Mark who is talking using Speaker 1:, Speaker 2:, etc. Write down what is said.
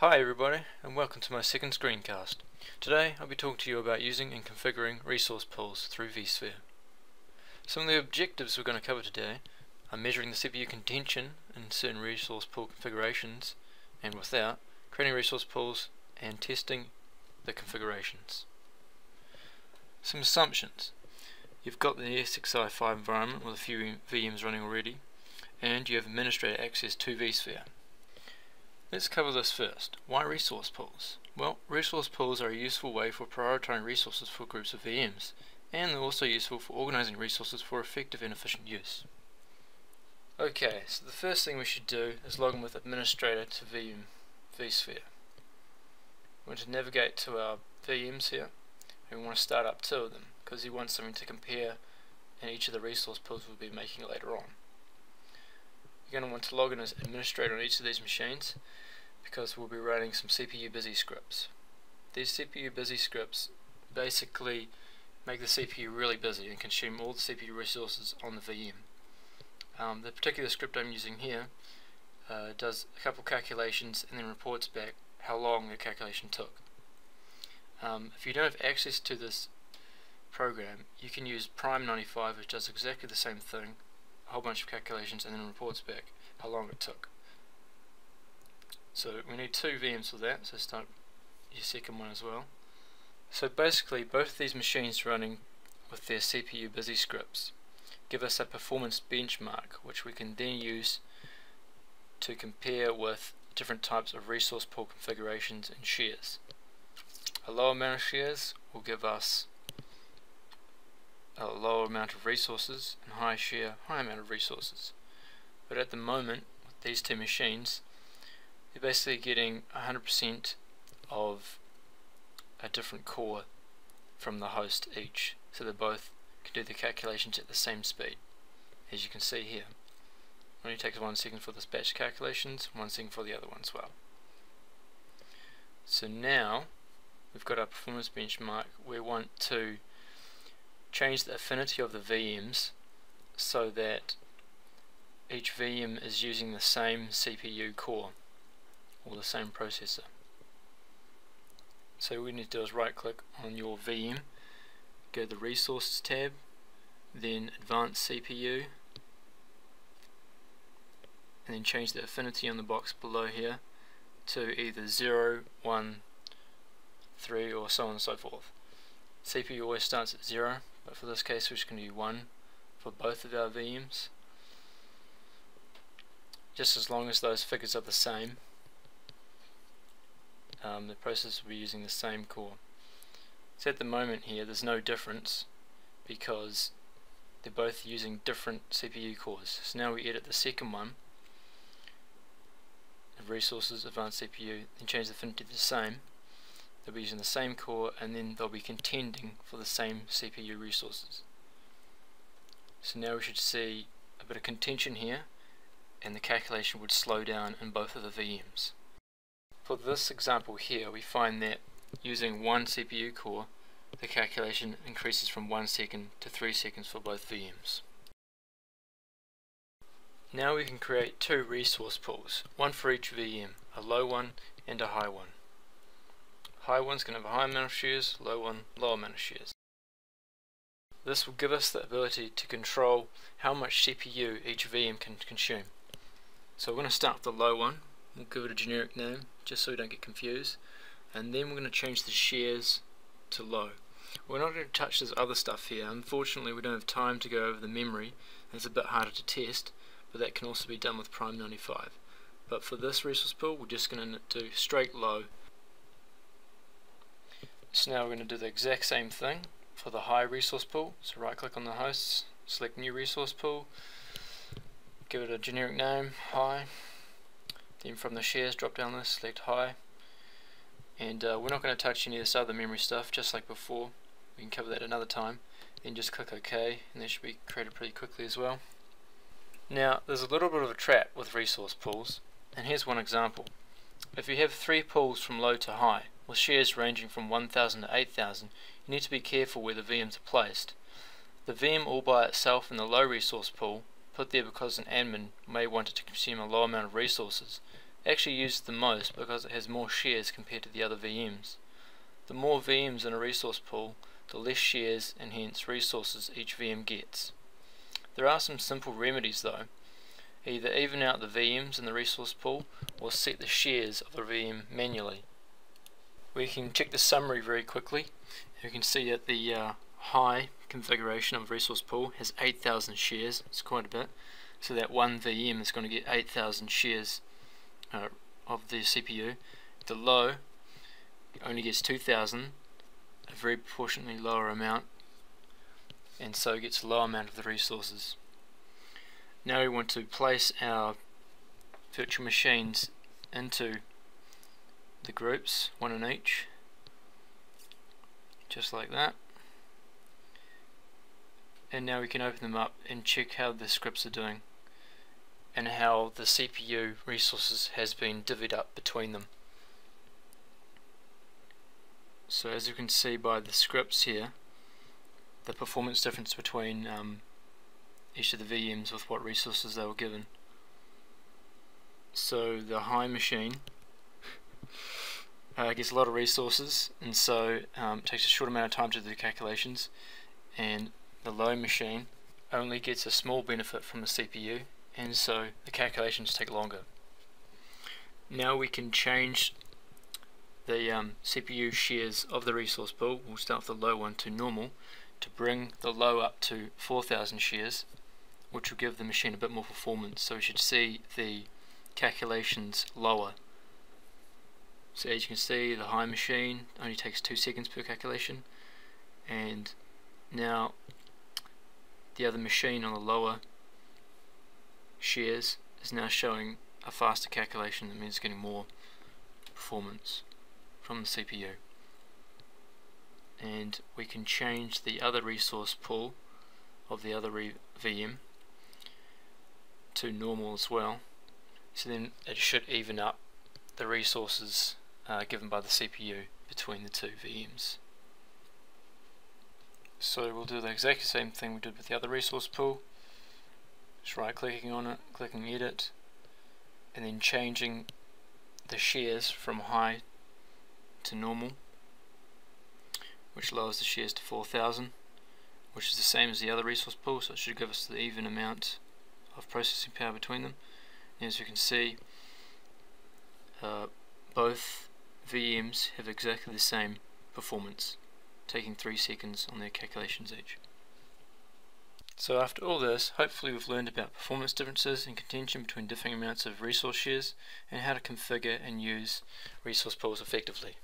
Speaker 1: Hi everybody, and welcome to my second screencast. Today I'll be talking to you about using and configuring resource pools through vSphere. Some of the objectives we're going to cover today are measuring the CPU contention in certain resource pool configurations and without, creating resource pools, and testing the configurations. Some assumptions. You've got the ESXi5 environment with a few VMs running already, and you have administrator access to vSphere. Let's cover this first. Why resource pools? Well, resource pools are a useful way for prioritizing resources for groups of VMs, and they're also useful for organizing resources for effective and efficient use. Okay, so the first thing we should do is log in with administrator to vSphere. We want to navigate to our VMs here, and we want to start up two of them, because we want something to compare in each of the resource pools we'll be making later on. You're going to want to log in as administrator on each of these machines because we'll be running some CPU busy scripts. These CPU busy scripts basically make the CPU really busy and consume all the CPU resources on the VM. The particular script I'm using here does a couple calculations and then reports back how long the calculation took. If you don't have access to this program, you can use Prime95, which does exactly the same thing, a whole bunch of calculations, and then reports back how long it took. So we need two VMs for that, so start your second one as well. So basically both of these machines running with their CPU busy scripts give us a performance benchmark which we can then use to compare with different types of resource pool configurations and shares. A lower amount of shares will give us a lower amount of resources, and high share, high amount of resources. But at the moment, with these two machines, they're basically getting 100% of a different core from the host each, so they both can do the calculations at the same speed, as you can see here. It only takes 1 second for this batch calculations, 1 second for the other one as well. So now we've got our performance benchmark. We want to change the affinity of the VMs so that each VM is using the same CPU core or the same processor. So what we need to do is right click on your VM, go to the Resources tab, then Advanced CPU, and then change the affinity on the box below here to either 0, 1, 3 or so on and so forth. CPU always starts at 0, but for this case we're just going to do 1 for both of our VMs, just as long as those figures are the same. The processor will be using the same core. So at the moment here there's no difference because they're both using different CPU cores. So now we edit the second one, Resources, Advanced CPU, and change the affinity to the same. They'll be using the same core, and then they'll be contending for the same CPU resources. So now we should see a bit of contention here, and the calculation would slow down in both of the VMs. For this example here, we find that using one CPU core, the calculation increases from 1 second to 3 seconds for both VMs. Now we can create two resource pools, one for each VM, a low one and a high one. High one's going to have a high amount of shares, low one, low amount of shares. This will give us the ability to control how much CPU each VM can consume. So we're going to start with the low one, we'll give it a generic name just so we don't get confused, and then we're going to change the shares to low. We're not going to touch this other stuff here. Unfortunately we don't have time to go over the memory, and it's a bit harder to test, but that can also be done with Prime95. But for this resource pool we're just going to do straight low. So now we're going to do the exact same thing for the high resource pool. So right click on the hosts, select new resource pool, give it a generic name, high, then from the shares drop down list select high, and we're not going to touch any of this other memory stuff, just like before. We can cover that another time. Then just click OK, and that should be created pretty quickly as well. Now there's a little bit of a trap with resource pools, and here's one example. If you have 3 pools from low to high, with shares ranging from 1000 to 8000, you need to be careful where the VMs are placed. The VM all by itself in the low resource pool, put there because an admin may want it to consume a low amount of resources, actually uses the most because it has more shares compared to the other VMs. The more VMs in a resource pool, the less shares and hence resources each VM gets. There are some simple remedies though. Either even out the VMs in the resource pool or set the shares of the VM manually. We can check the summary very quickly. You can see that the high configuration of resource pool has 8,000 shares. It's quite a bit. So that one VM is going to get 8,000 shares of the CPU. The low only gets 2,000, a very proportionately lower amount, and so gets a low amount of the resources. Now we want to place our virtual machines into the groups, one in each, just like that. And now we can open them up and check how the scripts are doing and how the CPU resources has been divvied up between them. So as you can see by the scripts here, the performance difference between each of the VMs with what resources they were given. So the high machine gets a lot of resources, and so it takes a short amount of time to do the calculations, and the low machine only gets a small benefit from the CPU, and so the calculations take longer. Now we can change the CPU shares of the resource pool. We'll start with the low one to normal to bring the low up to 4,000 shares, which will give the machine a bit more performance. So we should see the calculations lower. So as you can see, the high machine only takes 2 seconds per calculation, and now the other machine on the lower shares is now showing a faster calculation. That means it's getting more performance from the CPU. And we can change the other resource pool of the other VM to normal as well, so then it should even up the resources given by the CPU between the two VMs. So we'll do the exact same thing we did with the other resource pool. Just right clicking on it, clicking edit, and then changing the shares from high to normal, which lowers the shares to 4,000, which is the same as the other resource pool, so it should give us the even amount of processing power between them. And as you can see, both VMs have exactly the same performance, taking 3 seconds on their calculations each. So after all this, hopefully we've learned about performance differences and contention between differing amounts of resource shares and how to configure and use resource pools effectively.